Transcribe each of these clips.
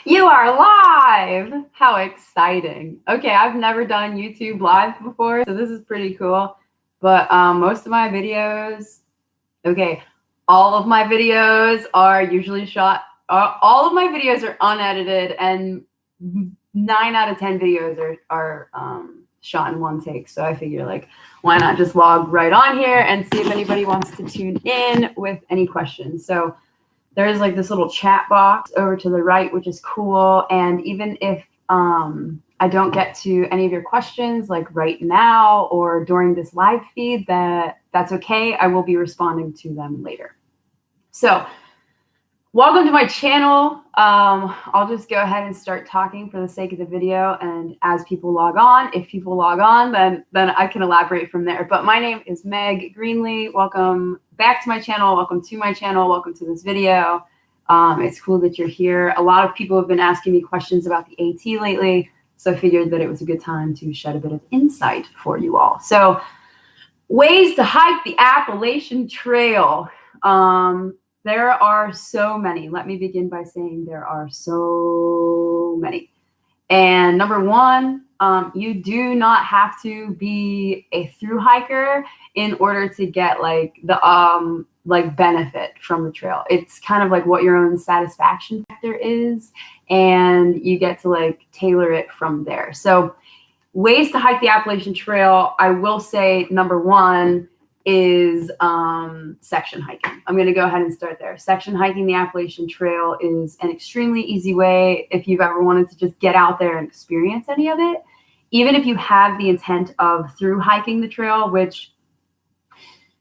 You are live! How exciting. Okay, I've never done YouTube live before, so this is pretty cool. But most of my videos, all of my videos are usually shot, all of my videos are unedited, and 9 out of 10 videos are shot in one take. So I figure, like, why not just log right on here and see if anybody wants to tune in with any questions. So there's like this little chat box over to the right, which is cool. And even if I don't get to any of your questions like right now or during this live feed, that's okay. I will be responding to them later. So welcome to my channel. I'll just go ahead and start talking for the sake of the video. And as people log on, if people log on, then I can elaborate from there. But my name is Meg Greenlee. Welcome back to my channel. Welcome to my channel. Welcome to this video. It's cool that you're here. A lot of people have been asking me questions about the AT lately. So I figured that it was a good time to shed a bit of insight for you all. So ways to hike the Appalachian Trail. There are so many. Let me begin by saying there are so many. And number one, you do not have to be a thru hiker in order to get like the benefit from the trail. It's kind of like what your own satisfaction factor is, and you get to like tailor it from there. So ways to hike the Appalachian Trail, I will say number one is section hiking. I'm going to go ahead and start there. Section hiking the Appalachian Trail is an extremely easy way if you've ever wanted to just get out there and experience any of it. Even if you have the intent of through hiking the trail, which,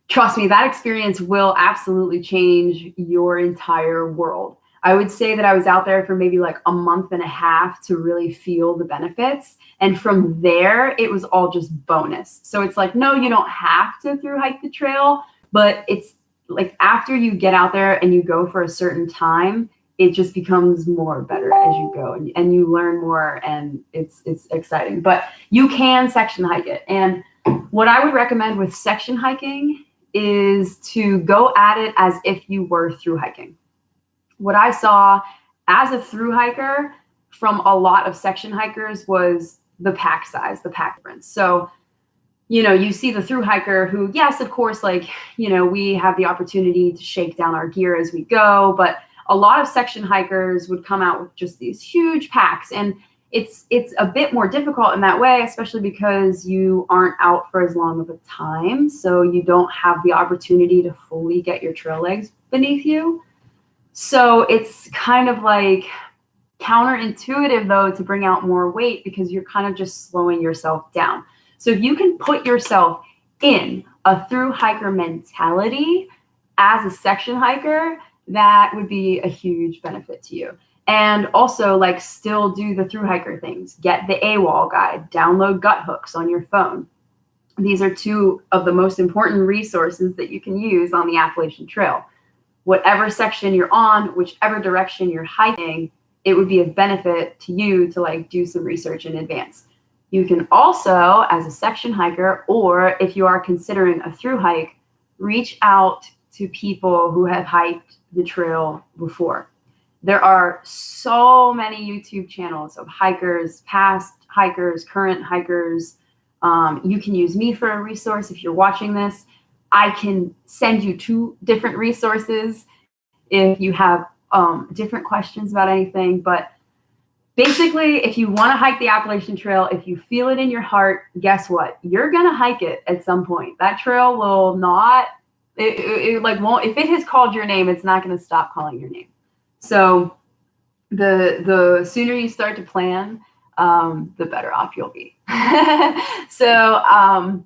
trust me, that experience will absolutely change your entire world. I would say that I was out there for maybe like a month and a half to really feel the benefits. And from there, it was all just bonus. So it's like, no, you don't have to through hike the trail, but it's like after you get out there and you go for a certain time, it just becomes more better as you go and you learn more, and it's exciting. But you can section hike it. And what I would recommend with section hiking is to go at it as if you were through hiking. What I saw as a through hiker from a lot of section hikers was the pack size, the pack difference. So, you know, you see the through hiker who, yes, of course, like, you know, we have the opportunity to shake down our gear as we go, but a lot of section hikers would come out with just these huge packs. And it's a bit more difficult in that way, especially because you aren't out for as long of a time. So you don't have the opportunity to fully get your trail legs beneath you. So it's kind of like counterintuitive, though, to bring out more weight because you're kind of just slowing yourself down. So if you can put yourself in a through hiker mentality as a section hiker, that would be a huge benefit to you. And also, like, still do the through hiker things. Get the AWOL guide, download gut hooks on your phone. These are two of the most important resources that you can use on the Appalachian Trail. Whatever section you're on, whichever direction you're hiking, it would be of benefit to you to like do some research in advance. You can also, as a section hiker, or if you are considering a through hike, reach out to people who have hiked the trail before. There are so many YouTube channels of hikers, past hikers, current hikers. You can use me for a resource if you're watching this. I can send you 2 different resources if you have different questions about anything. But basically, if you want to hike the Appalachian Trail, if you feel it in your heart, guess what? You're going to hike it at some point. That trail will not, it won't, if it has called your name, it's not going to stop calling your name. So the sooner you start to plan, the better off you'll be. So,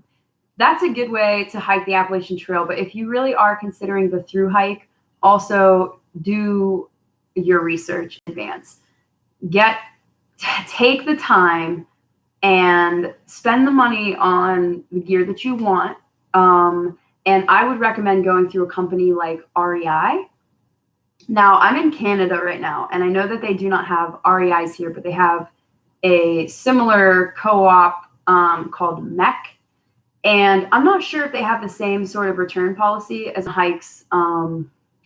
that's a good way to hike the Appalachian Trail. But if you really are considering the through hike, also do your research in advance. Take the time and spend the money on the gear that you want. And I would recommend going through a company like REI. Now, I'm in Canada right now, and I know that they do not have REIs here, but they have a similar co-op called MEC. And I'm not sure if they have the same sort of return policy as hikes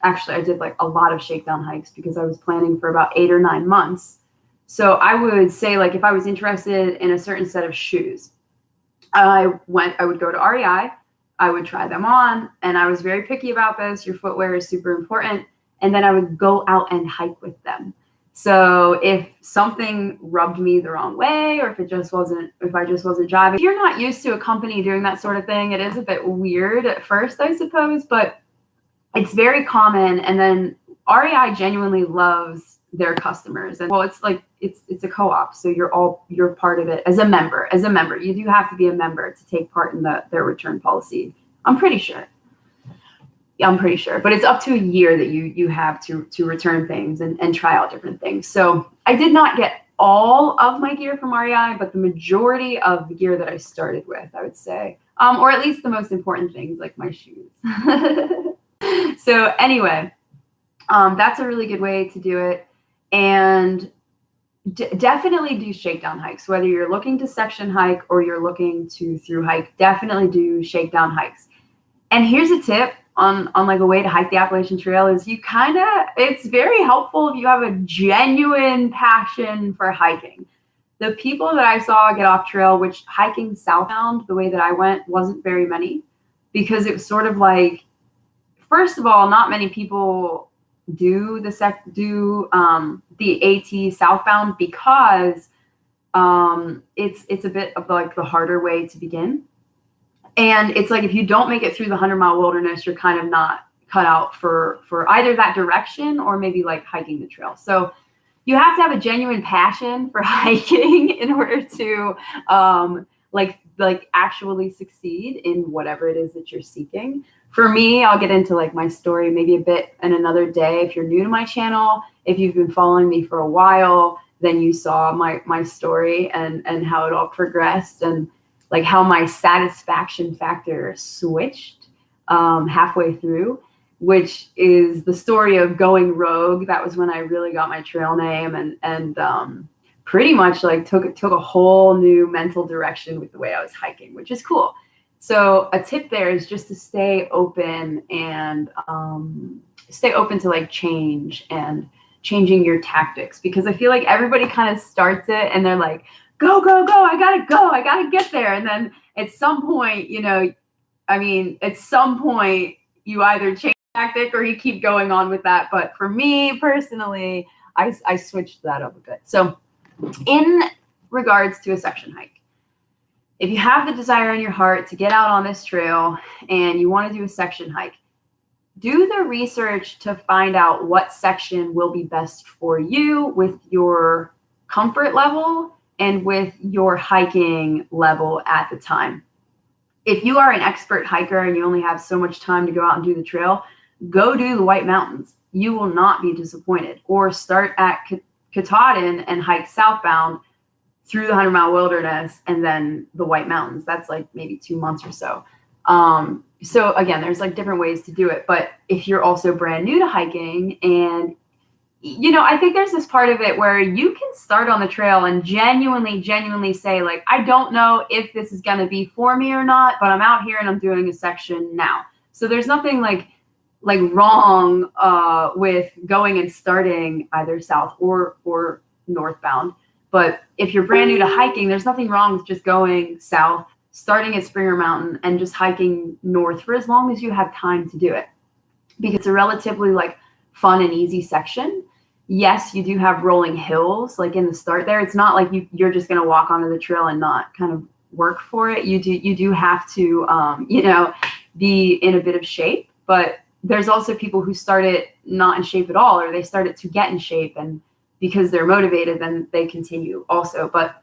actually I did like a lot of shakedown hikes because I was planning for about 8 or 9 months. So I would say, like, if I was interested in a certain set of shoes, I would go to REI, I would try them on, and I was very picky about this. Your footwear is super important. And then I would go out and hike with them. So if something rubbed me the wrong way, or if I just wasn't jiving, if you're not used to a company doing that sort of thing, it is a bit weird at first, I suppose, but it's very common. And then REI genuinely loves their customers. And well, it's like, it's a co-op. So you're part of it as a member. You do have to be a member to take part in their return policy. I'm pretty sure. But it's up to a year that you have to return things and try out different things. So I did not get all of my gear from REI, but the majority of the gear that I started with, I would say, or at least the most important things, like my shoes. So anyway, that's a really good way to do it. And definitely do shakedown hikes, whether you're looking to section hike or you're looking to through hike. Definitely do shakedown hikes. And here's a tip on like a way to hike the Appalachian Trail is it's very helpful if you have a genuine passion for hiking. The people that I saw get off trail, which hiking southbound the way that I went wasn't very many, because it was sort of like, first of all, not many people do the AT southbound because it's a bit of like the harder way to begin. And it's like, if you don't make it through the 100-mile wilderness, you're kind of not cut out for either that direction or maybe like hiking the trail. So you have to have a genuine passion for hiking in order to like actually succeed in whatever it is that you're seeking. For me, I'll get into like my story maybe a bit in another day. If you're new to my channel, if you've been following me for a while, then you saw my story and how it all progressed, and like how my satisfaction factor switched halfway through, which is the story of going rogue. That was when I really got my trail name and pretty much like took a whole new mental direction with the way I was hiking, which is cool. So a tip there is just to stay open and stay open to like change and changing your tactics, because I feel like everybody kind of starts it and they're like, go, I gotta get there. And then at some point, you either change tactic or you keep going on with that. But for me personally, I switched that up a bit. So in regards to a section hike, if you have the desire in your heart to get out on this trail and you want to do a section hike, do the research to find out what section will be best for you with your comfort level and with your hiking level at the time. If you are an expert hiker and you only have so much time to go out and do the trail, go do the White Mountains. You will not be disappointed. Or start at Katahdin and hike southbound through the 100-mile wilderness and then the White Mountains. That's like maybe 2 months or so. So again, there's like different ways to do it. But if you're also brand new to hiking, and I think there's this part of it where you can start on the trail and genuinely say, like, I don't know if this is going to be for me or not, but I'm out here and I'm doing a section now. So there's nothing like wrong with going and starting either south or northbound. But if you're brand new to hiking, there's nothing wrong with just going south, starting at Springer Mountain, and just hiking north for as long as you have time to do it, because it's a relatively like fun and easy section. Yes, you do have rolling hills like in the start there. It's not like you're just going to walk onto the trail and not kind of work for it. You do have to be in a bit of shape, but there's also people who start it not in shape at all, or they start it to get in shape, and because they're motivated, then they continue also. But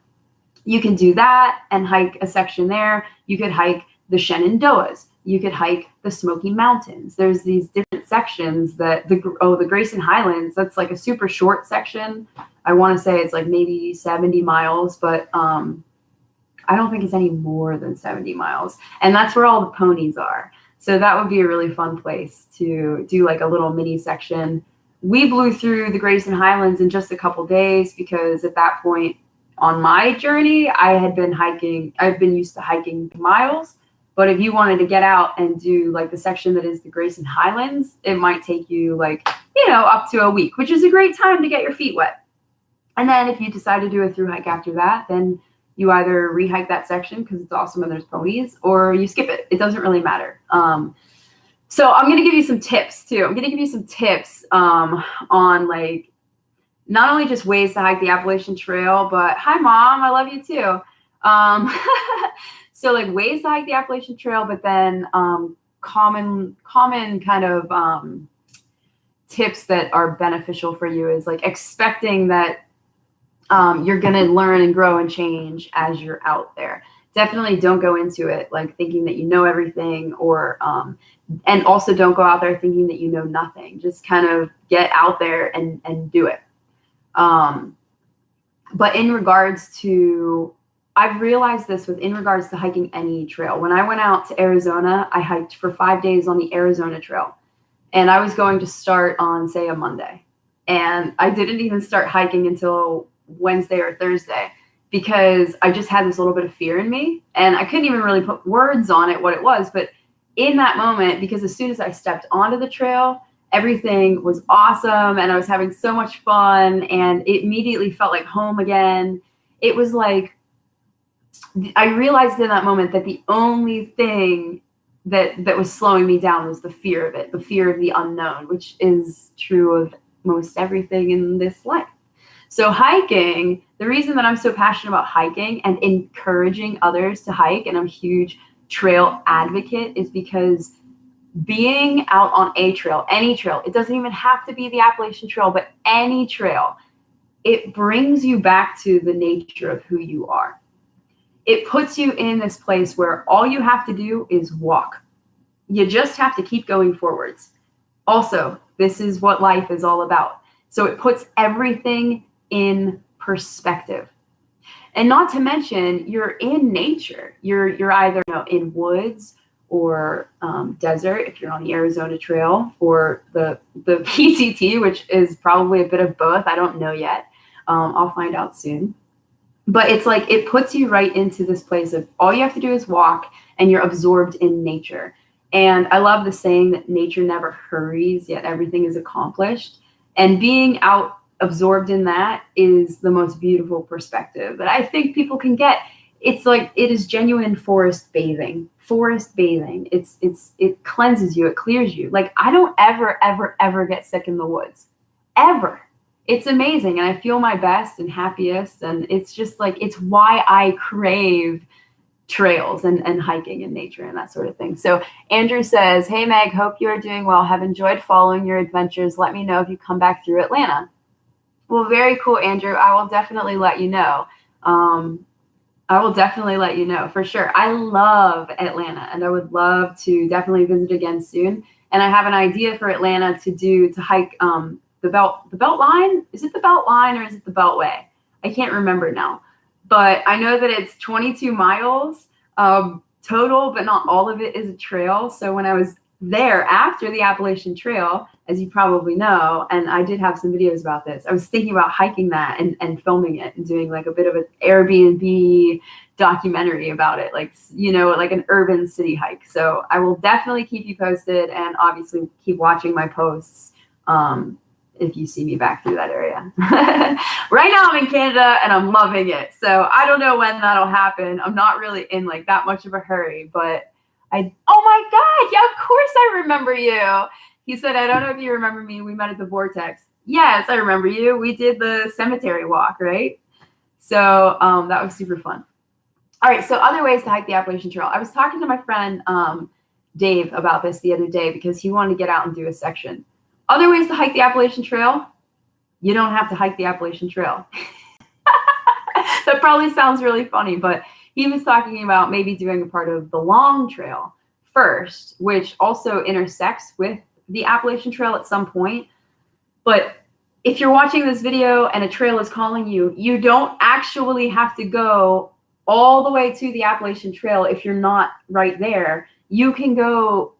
you can do that and hike a section there. You could hike the Shenandoahs. You could hike the Smoky Mountains. There's these different sections that the Grayson Highlands, that's like a super short section. I want to say it's like maybe 70 miles, but I don't think it's any more than 70 miles. And that's where all the ponies are. So that would be a really fun place to do like a little mini section. We blew through the Grayson Highlands in just a couple days, because at that point on my journey, I've been used to hiking miles. But if you wanted to get out and do like the section that is the Grayson Highlands, it might take you like, you know, up to a week, which is a great time to get your feet wet. And then if you decide to do a through hike after that, then you either rehike that section because it's awesome and there's ponies, or you skip it. It doesn't really matter. So I'm going to give you some tips too. I'm going to give you some tips on like not only just ways to hike the Appalachian Trail, but hi mom, I love you too. So like ways to hike the Appalachian Trail, but then common kind of tips that are beneficial for you is like expecting that you're going to learn and grow and change as you're out there. Definitely don't go into it like thinking that you know everything, or and also don't go out there thinking that you know nothing. Just kind of get out there and do it. But in regards to, I've realized this in regards to hiking any trail. When I went out to Arizona, I hiked for 5 days on the Arizona Trail, and I was going to start on, say, a Monday, and I didn't even start hiking until Wednesday or Thursday because I just had this little bit of fear in me, and I couldn't even really put words on it, what it was. But in that moment, because as soon as I stepped onto the trail, everything was awesome and I was having so much fun, and it immediately felt like home again. It was like, I realized in that moment that the only thing that was slowing me down was the fear of it, the fear of the unknown, which is true of most everything in this life. So hiking, the reason that I'm so passionate about hiking and encouraging others to hike, and I'm a huge trail advocate, is because being out on a trail, any trail, it doesn't even have to be the Appalachian Trail, but any trail, it brings you back to the nature of who you are. It puts you in this place where all you have to do is walk. You just have to keep going forwards. Also, this is what life is all about. So it puts everything in perspective. And not to mention, you're in nature. You're either, you know, in woods or desert if you're on the Arizona Trail, or the PCT, which is probably a bit of both. I don't know yet. I'll find out soon. But it's like it puts you right into this place of all you have to do is walk, and you're absorbed in nature. And I love the saying that nature never hurries, yet everything is accomplished. And being out absorbed in that is the most beautiful perspective that I think people can get. It's like, it is genuine forest bathing. It cleanses you, it clears you. Like, I don't ever get sick in the woods, ever. It's amazing. And I feel my best and happiest. And it's just like, it's why I crave trails and hiking and nature and that sort of thing. So Andrew says, hey Meg, hope you are doing well. Have enjoyed following your adventures. Let me know if you come back through Atlanta. Well, very cool, Andrew. I will definitely let you know. I will definitely let you know for sure. I love Atlanta, and I would love to definitely visit again soon. And I have an idea for Atlanta to hike the belt line. Is it the belt line or is it the Beltway? I can't remember now. But I know that it's 22 miles total, but not all of it is a trail. So when I was there after the Appalachian Trail, as you probably know, and I did have some videos about this, I was thinking about hiking that and filming it and doing like a bit of an Airbnb documentary about it, like, you know, like an urban city hike. So I will definitely keep you posted, and obviously keep watching my posts if you see me back through that area. Right now I'm in Canada and I'm loving it. So I don't know when that'll happen. I'm not really in like that much of a hurry, but oh my God, yeah, of course I remember you. He said, I don't know if you remember me. We met at the Vortex. Yes, I remember you. We did the cemetery walk, right? So that was super fun. All right, so other ways to hike the Appalachian Trail. I was talking to my friend Dave about this the other day because he wanted to get out and do a section. Other ways to hike the Appalachian Trail, you don't have to hike the Appalachian Trail. That probably sounds really funny, but he was talking about maybe doing a part of the long trail first, which also intersects with the Appalachian Trail at some point. But if you're watching this video and a trail is calling you, you don't actually have to go all the way to the Appalachian Trail if you're not right there. You can go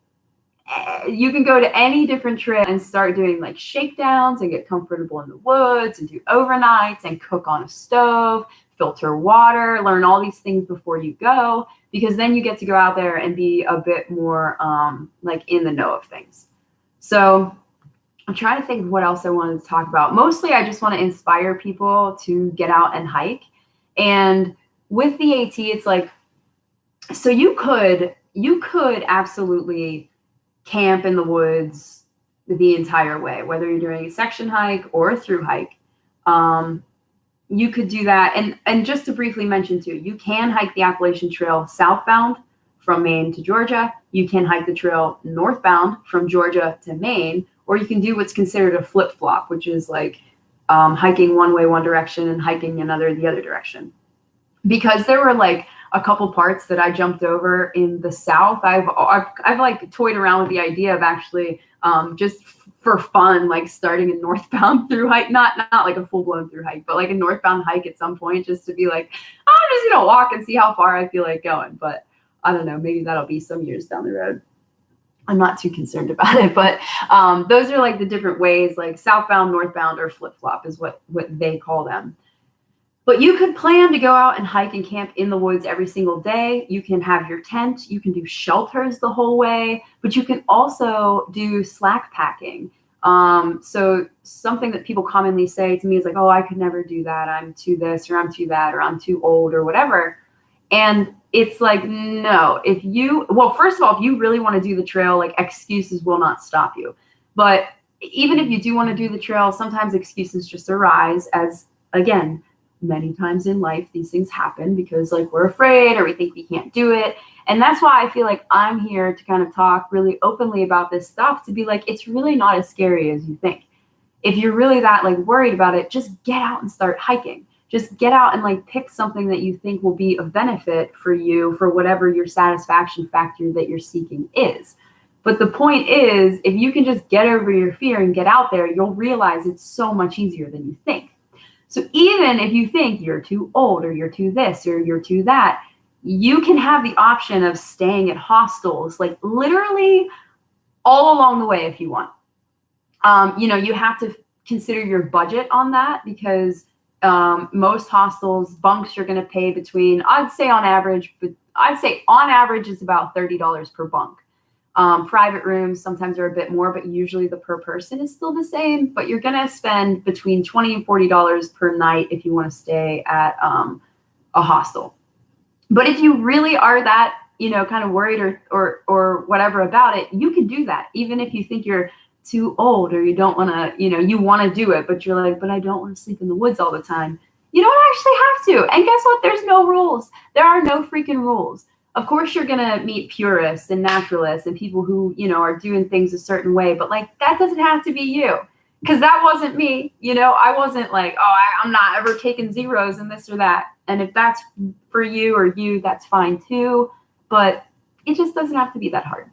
to any different trail and start doing like shakedowns and get comfortable in the woods and do overnights and cook on a stove, filter water, learn all these things before you go, because then you get to go out there and be a bit more like in the know of things. So I'm trying to think of what else I wanted to talk about. Mostly I just want to inspire people to get out and hike. And with the AT, it's like, so you could absolutely camp in the woods the entire way, whether you're doing a section hike or a through hike. You could do that. And just to briefly mention too, you can hike the Appalachian Trail southbound from Maine to Georgia. You can hike the trail northbound from Georgia to Maine, or you can do what's considered a flip-flop, which is like hiking one way, one direction, and hiking another the other direction. Because there were like a couple parts that I jumped over in the South. I've like toyed around with the idea of actually just for fun, like starting a northbound through hike, not like a full blown through hike, but like a northbound hike at some point, just to be like, I'm just gonna walk and see how far I feel like going. But I don't know, maybe that'll be some years down the road. I'm not too concerned about it, but those are like the different ways, like southbound, northbound, or flip flop is what they call them. But you could plan to go out and hike and camp in the woods every single day. You can have your tent. You can do shelters the whole way, but you can also do slack packing. So something that people commonly say to me is like, oh, I could never do that. I'm too this, or I'm too that, or I'm too old, or whatever. And it's like, no, well, first of all, if you really want to do the trail, like excuses will not stop you. But even if you do want to do the trail, sometimes excuses just arise, as again, many times in life, these things happen because like we're afraid or we think we can't do it. And that's why I feel like I'm here to kind of talk really openly about this stuff, to be like, it's really not as scary as you think. If you're really that like worried about it, just get out and start hiking. Just get out and like pick something that you think will be of benefit for you, for whatever your satisfaction factor that you're seeking is. But the point is, if you can just get over your fear and get out there, you'll realize it's so much easier than you think. So even if you think you're too old, or you're too this, or you're too that, you can have the option of staying at hostels, like literally all along the way if you want. You have to consider your budget on that, because most hostels, bunks, you're going to pay between, I'd say on average it's about $30 per bunk. Private rooms sometimes are a bit more, but usually the per person is still the same. But you're going to spend between $20 and $40 per night if you want to stay at a hostel. But if you really are that, kind of worried or whatever about it, you can do that. Even if you think you're too old, or you don't want to, you want to do it, but you're like, but I don't want to sleep in the woods all the time. You don't actually have to. And guess what? There's no rules. There are no freaking rules. Of course, you're going to meet purists and naturalists and people who, are doing things a certain way. But like, that doesn't have to be you, because that wasn't me. I wasn't like, oh, I'm not ever taking zeros and this or that. And if that's for you or you, that's fine too. But it just doesn't have to be that hard.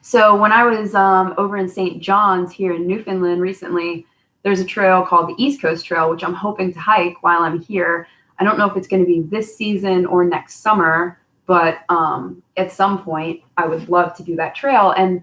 So when I was over in St. John's here in Newfoundland recently, there's a trail called the East Coast Trail, which I'm hoping to hike while I'm here. I don't know if it's going to be this season or next summer. But at some point, I would love to do that trail. And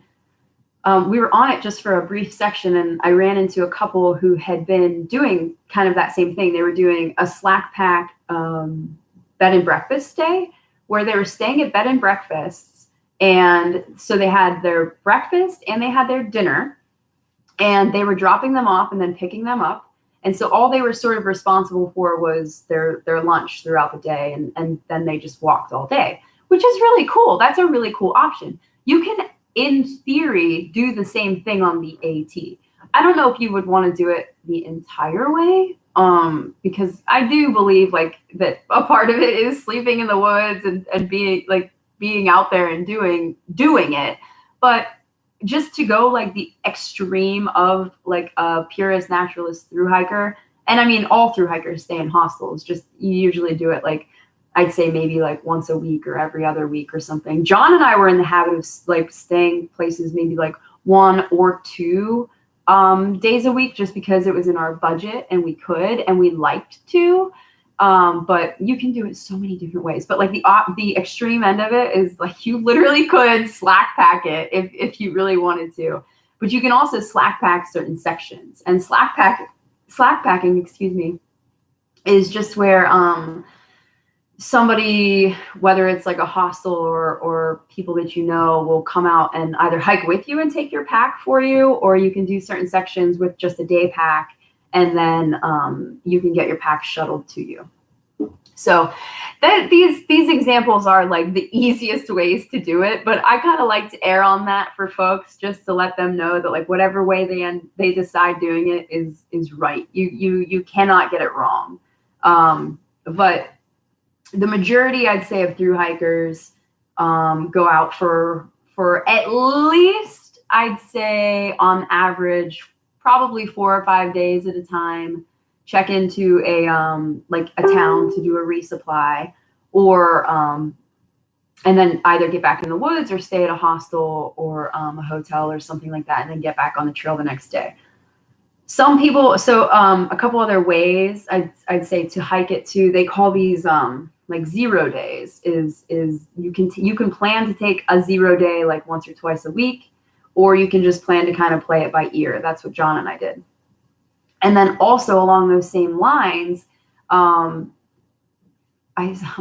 we were on it just for a brief section, and I ran into a couple who had been doing kind of that same thing. They were doing a slack pack bed and breakfast stay, where they were staying at bed and breakfasts. And so they had their breakfast and they had their dinner, and they were dropping them off and then picking them up. And so all they were sort of responsible for was their lunch throughout the day. And then they just walked all day, which is really cool. That's a really cool option. You can, in theory, do the same thing on the AT. I don't know if you would want to do it the entire way, because I do believe like that a part of it is sleeping in the woods and being out there and doing it. But just to go like the extreme of like a purist naturalist through hiker, and I mean all through hikers stay in hostels, just you usually do it like, I'd say maybe like once a week or every other week or something. John and I were in the habit of like staying places maybe like 1 or 2 days a week, just because it was in our budget and we could and we liked to. But you can do it so many different ways. But like the extreme end of it is like you literally could slack pack it if you really wanted to. But you can also slack pack certain sections. And slack packing, is just where somebody, whether it's like a hostel or people that you know, will come out and either hike with you and take your pack for you, or you can do certain sections with just a day pack, and then you can get your pack shuttled to you. So these examples are like the easiest ways to do it, but I kind of like to err on that for folks, just to let them know that like whatever way they decide doing it is right. You cannot get it wrong. But the majority, I'd say, of thru hikers go out for at least, I'd say on average, probably 4 or 5 days at a time. Check into a like a town to do a resupply, or and then either get back in the woods or stay at a hostel or a hotel or something like that, and then get back on the trail the next day. Some people, so a couple other ways I'd say to hike it too. They call these like 0 days. Is you can plan to take a 0 day like once or twice a week, or you can just plan to kind of play it by ear. That's what John and I did. And then also along those same lines, I'm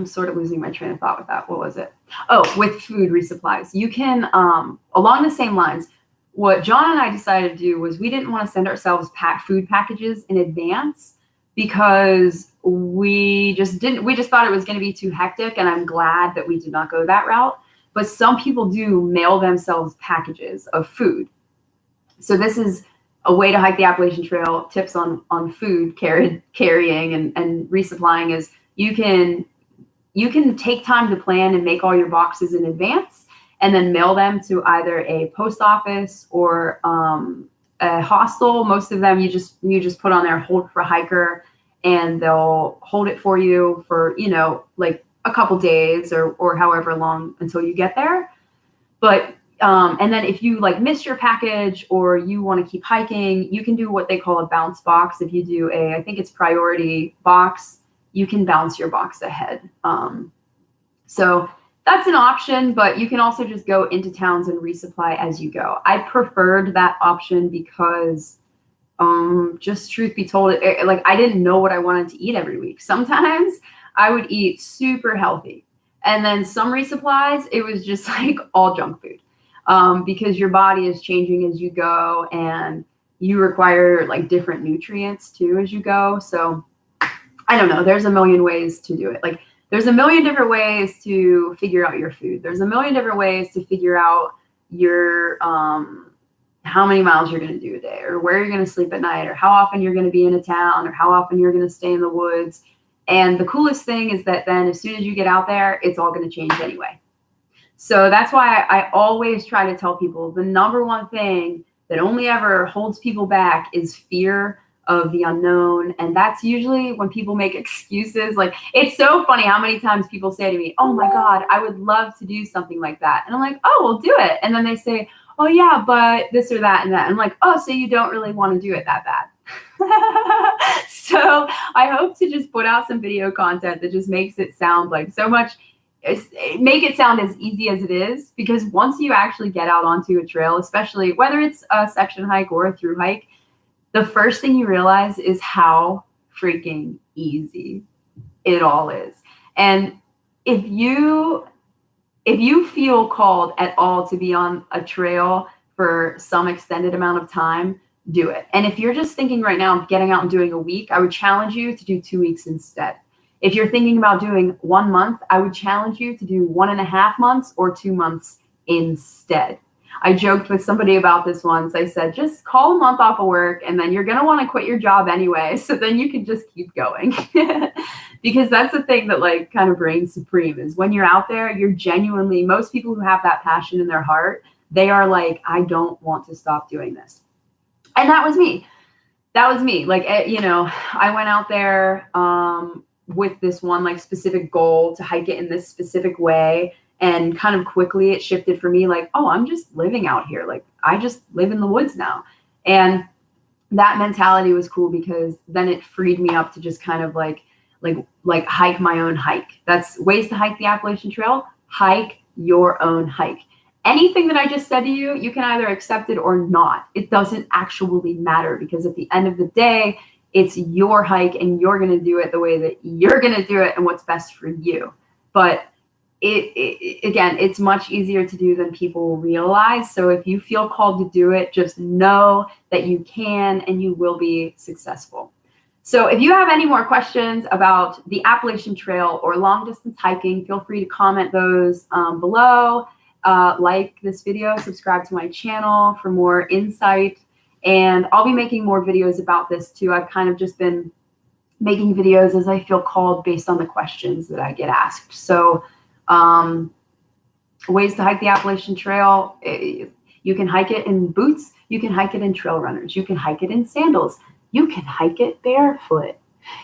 sort of losing my train of thought with that. What was it? Oh, with food resupplies. You can, along the same lines, what John and I decided to do was we didn't want to send ourselves food packages in advance, because we just thought it was going to be too hectic, and I'm glad that we did not go that route. But some people do mail themselves packages of food. So this is a way to hike the Appalachian Trail. Tips on food carrying and resupplying is you can take time to plan and make all your boxes in advance, and then mail them to either a post office or a hostel. Most of them you just put on there, hold for a hiker, and they'll hold it for you for, like a couple days or however long until you get there. But and then if you like miss your package or you want to keep hiking, you can do what they call a bounce box. If you do I think it's priority box, you can bounce your box ahead. So that's an option, but you can also just go into towns and resupply as you go. I preferred that option because just truth be told, like I didn't know what I wanted to eat every week. Sometimes I would eat super healthy, and then some resupplies, it was just like all junk food. Because your body is changing as you go, and you require like different nutrients too as you go. So I don't know, there's a million ways to do it. Like there's a million different ways to figure out your food. There's a million different ways to figure out your how many miles you're going to do a day, or where you're going to sleep at night, or how often you're going to be in a town, or how often you're going to stay in the woods. And the coolest thing is that then as soon as you get out there, it's all going to change anyway. So that's why I always try to tell people the number one thing that only ever holds people back is fear of the unknown. And that's usually when people make excuses. Like, it's so funny how many times people say to me, oh my God, I would love to do something like that. And I'm like, oh, well, do it. And then they say, oh yeah, but this or that and that. And I'm like, oh, so you don't really want to do it that bad. So I hope to just put out some video content that just makes it sound like so much, make it sound as easy as it is, because once you actually get out onto a trail, especially whether it's a section hike or a through hike, the first thing you realize is how freaking easy it all is. And if you feel called at all to be on a trail for some extended amount of time, do it. And if you're just thinking right now of getting out and doing a week, I would challenge you to do 2 weeks instead. If you're thinking about doing 1 month, I would challenge you to do 1.5 months or 2 months instead. I joked with somebody about this once. I said, just call a month off of work, and then you're going to want to quit your job anyway. So then you can just keep going. Because that's the thing that like kind of reigns supreme, is when you're out there, you're genuinely, most people who have that passion in their heart, they are like, I don't want to stop doing this. And that was me. Like, I went out there with this one like specific goal to hike it in this specific way. And kind of quickly it shifted for me, like, oh, I'm just living out here. Like, I just live in the woods now. And that mentality was cool, because then it freed me up to just kind of like hike my own hike. That's ways to hike the Appalachian Trail. Hike your own hike. Anything that I just said to you, you can either accept it or not. It doesn't actually matter, because at the end of the day, It's your hike and you're going to do it the way that you're going to do it and what's best for you. But again, it's much easier to do than people realize. So if you feel called to do it, just know that you can and you will be successful. So if you have any more questions about the Appalachian Trail or long distance hiking, feel free to comment those below. Like this video, subscribe to my channel for more insight. And I'll be making more videos about this too. I've kind of just been making videos as I feel called based on the questions that I get asked. So ways to hike the Appalachian Trail. You can hike it in boots. You can hike it in trail runners. You can hike it in sandals. You can hike it barefoot.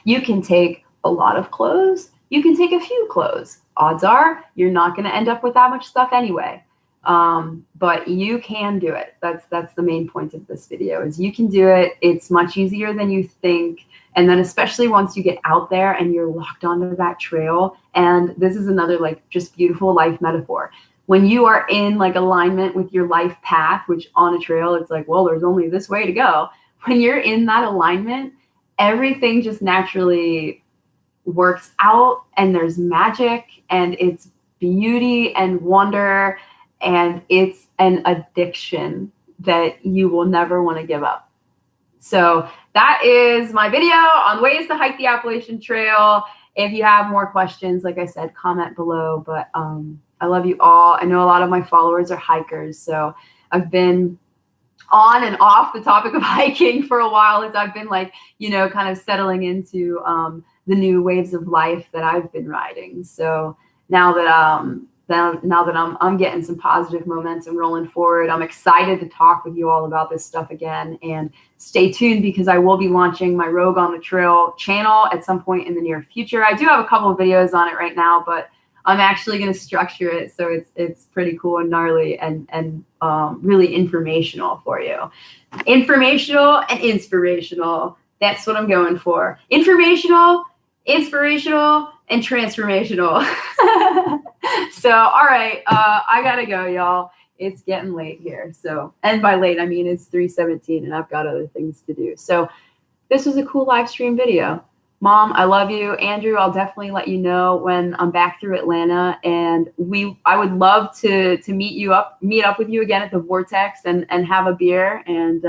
You can take a lot of clothes. You can take a few clothes. Odds are you're not going to end up with that much stuff anyway. But you can do it. That's the main point of this video, is you can do it. It's much easier than you think. And then especially once you get out there and you're locked onto that trail, and this is another like just beautiful life metaphor. When you are in like alignment with your life path, which on a trail, it's like, well, there's only this way to go. When you're in that alignment, everything just naturally works out, and there's magic, and it's beauty and wonder, and it's an addiction that you will never want to give up. So that is my video on ways to hike the Appalachian Trail. If you have more questions, like I said, comment below. But I love you all. I know a lot of my followers are hikers, so I've been on and off the topic of hiking for a while as I've been like, kind of settling into the new waves of life that I've been riding. So now that I'm getting some positive momentum rolling forward, I'm excited to talk with you all about this stuff again. And stay tuned, because I will be launching my Rogue on the Trail channel at some point in the near future. I do have a couple of videos on it right now, but I'm actually going to structure it so it's pretty cool and gnarly and really informational for you. Informational and inspirational. That's what I'm going for. Informational, inspirational, and transformational. So, all right, I gotta go, y'all. It's getting late here. So, and by late, I mean it's 3:17 and I've got other things to do. So this was a cool live stream video. Mom, I love you. Andrew, I'll definitely let you know when I'm back through Atlanta, and I would love to meet up with you again at the Vortex and have a beer and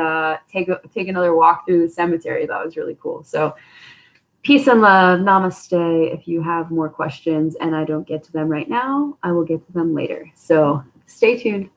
take another walk through the cemetery. That was really cool. So peace and love. Namaste. If you have more questions and I don't get to them right now, I will get to them later. So stay tuned.